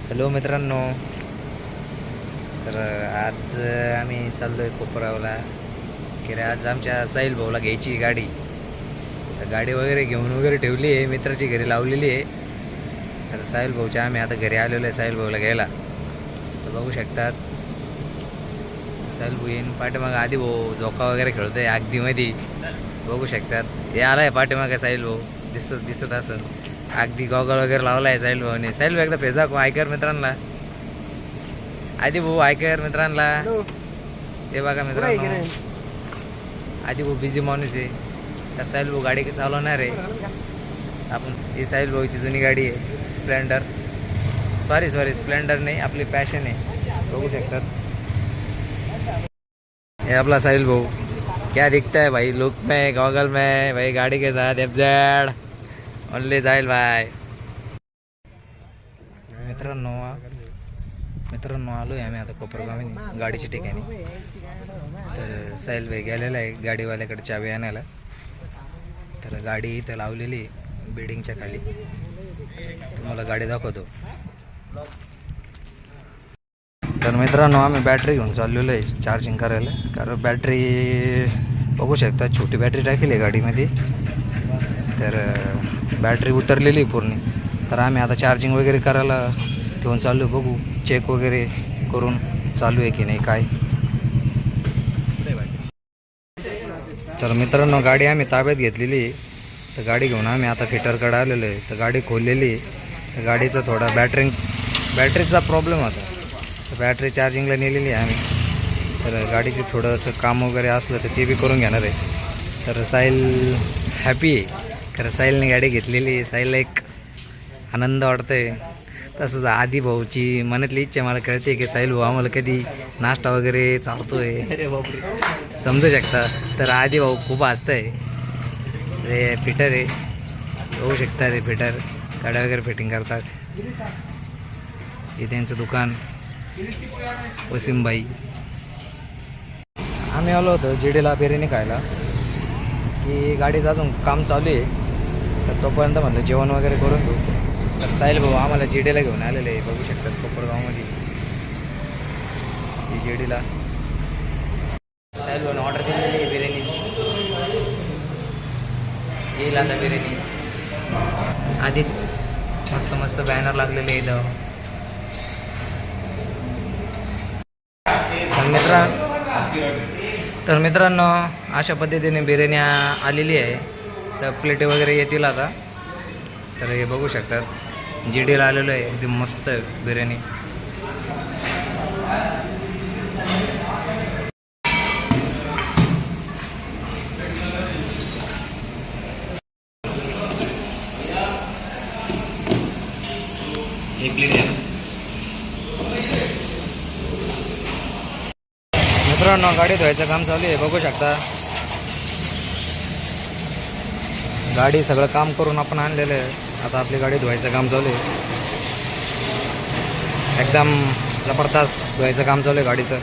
Hello मित्रांनो, तर आज आम्ही चाललो आहे कोपरावला. की रे आज आमच्या साहिल भाऊला घ्यायची गाडी. तर गाडी वगैरे घेऊन वगैरे ठेवली आहे, मित्राची घरी लावलेली आहे. तर साहिल भाऊच्या आम्ही आता घरी आलेलो आहे साहिल भाऊला घ्यायला. तर बघू शकतात साहिल भाऊ येईन पाठीमागं. आधी भाऊ झोका वगैरे खेळतोय अगदीमध्ये, बघू शकतात. हे आला आहे पाठीमागं साहिल भाऊ, दिसत असं अगदी गॉगल वगैरे लावला आहे साहिल भाऊने. साहिल भाऊ एकदा फेस दाखव ऐकर मित्रांना. आधी भाऊ ऐकर मित्रांना. ते बघा मित्रांनो, आधी भाऊ बिझी माणूस आहे. तर साहिल भाऊ गाडी चालवणार आहे. आपण ही साहिल भाऊची जुनी गाडी आहे, स्प्लेंडर. सॉरी स्प्लेंडर नाही, आपली पॅशन आहे. बघू शकतात ये अपना साहिल भाऊ. क्या दिखता है भाई लुक में, गॉगल में भाई, गाड़ी के साथ FZ ओनली साहिल भाई. मित्रांनो आलो आहे आम्ही आता कोपरगाव गाडीच्या ठिकाणी. तर साहिल भाई गेलेला आहे गाडीवाल्याकडे चावी आणायला. तर गाडी इथं लावलेली बिल्डिंगच्या खाली. तुम्हाला गाडी दाखवतो. तर मित्रांनो आम्ही बॅटरी घेऊन चाललेलो आहे चार्जिंग करायला. कारण बॅटरी बघू शकता, छोटी बॅटरी टाकली आहे गाडीमध्ये. तर बॅटरी उतरलेली आहे पूर्ण. तर आम्ही आता चार्जिंग वगैरे करायला घेऊन चाललो. बघू चेक वगैरे करून चालू आहे की नाही काय. तर मित्रांनो गाडी आम्ही ताब्यात घेतलेली आहे. तर गाडी घेऊन आम्ही आता फिटरकडे आलेलो आहे. तर गाडी खोललेली आहे. तर गाडीचा थोडा बॅटरीचा प्रॉब्लेम होता. तर बॅटरी चार्जिंगला नेलेली आहे आम्ही. तर गाडीचे थोडंसं काम वगैरे असलं तर ते बी करून घेणार आहे. तर साहिल हॅपी आहे. खरं साहिलने गाडी घेतलेली आहे. साहिलला एक आनंद वाटतो आहे. तसंच आधी भाऊची मनातली इच्छा मला कळते की साहिल भाऊ आम्हाला कधी नाश्ता वगैरे चालतो आहे, समजू शकता. तर आधी भाऊ खूप हसतं आहे. ते फिटर आहे, होऊ शकता. ते फिटर गाड्या वगैरे फिटिंग करतात. हे त्यांचं दुकान वसीमबाई. आम्ही आलो होतो GDला बिर्याणी खायला, की गाडीचं अजून काम चालू आहे. तर तोपर्यंत म्हटलं जेवण वगैरे करून घेऊ. तर साहिल भाऊ आम्हाला GDला घेऊन आलेले आहे. बघू शकतात कोपरगावमध्ये GDला साहिल भाऊने ऑर्डर दिलेली आहे बिर्याणीची. येईल आता बिर्याणी. आधी मस्त बॅनर लागलेले इथं. तर मित्रांनो अशा पद्धतीने बिर्याणी आलेली आहे. तर प्लेटे वगैरे येतील आता. तर हे बघू शकतात GDला आलेलो आहे. एकदम मस्त बिर्याणी. मित्रांनो गाडी धुवायचं काम चालू आहे. बघू शकता गाडी सगळं काम करून आपण आणलेलं आहे. आता आपली गाडी धुवायचं काम चालू आहे. एकदम जबरदस्त धुवायचं काम चालू आहे गाडीचं.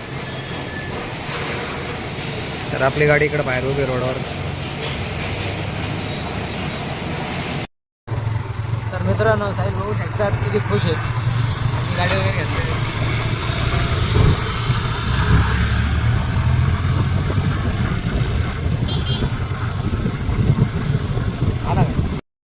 तर आपली गाडी इकडं बाहेर उभी रोडवर. तर मित्रांनो साहिल बघू शकतात किती खुश आहेत. आपली गाडी वगैरे घेतली.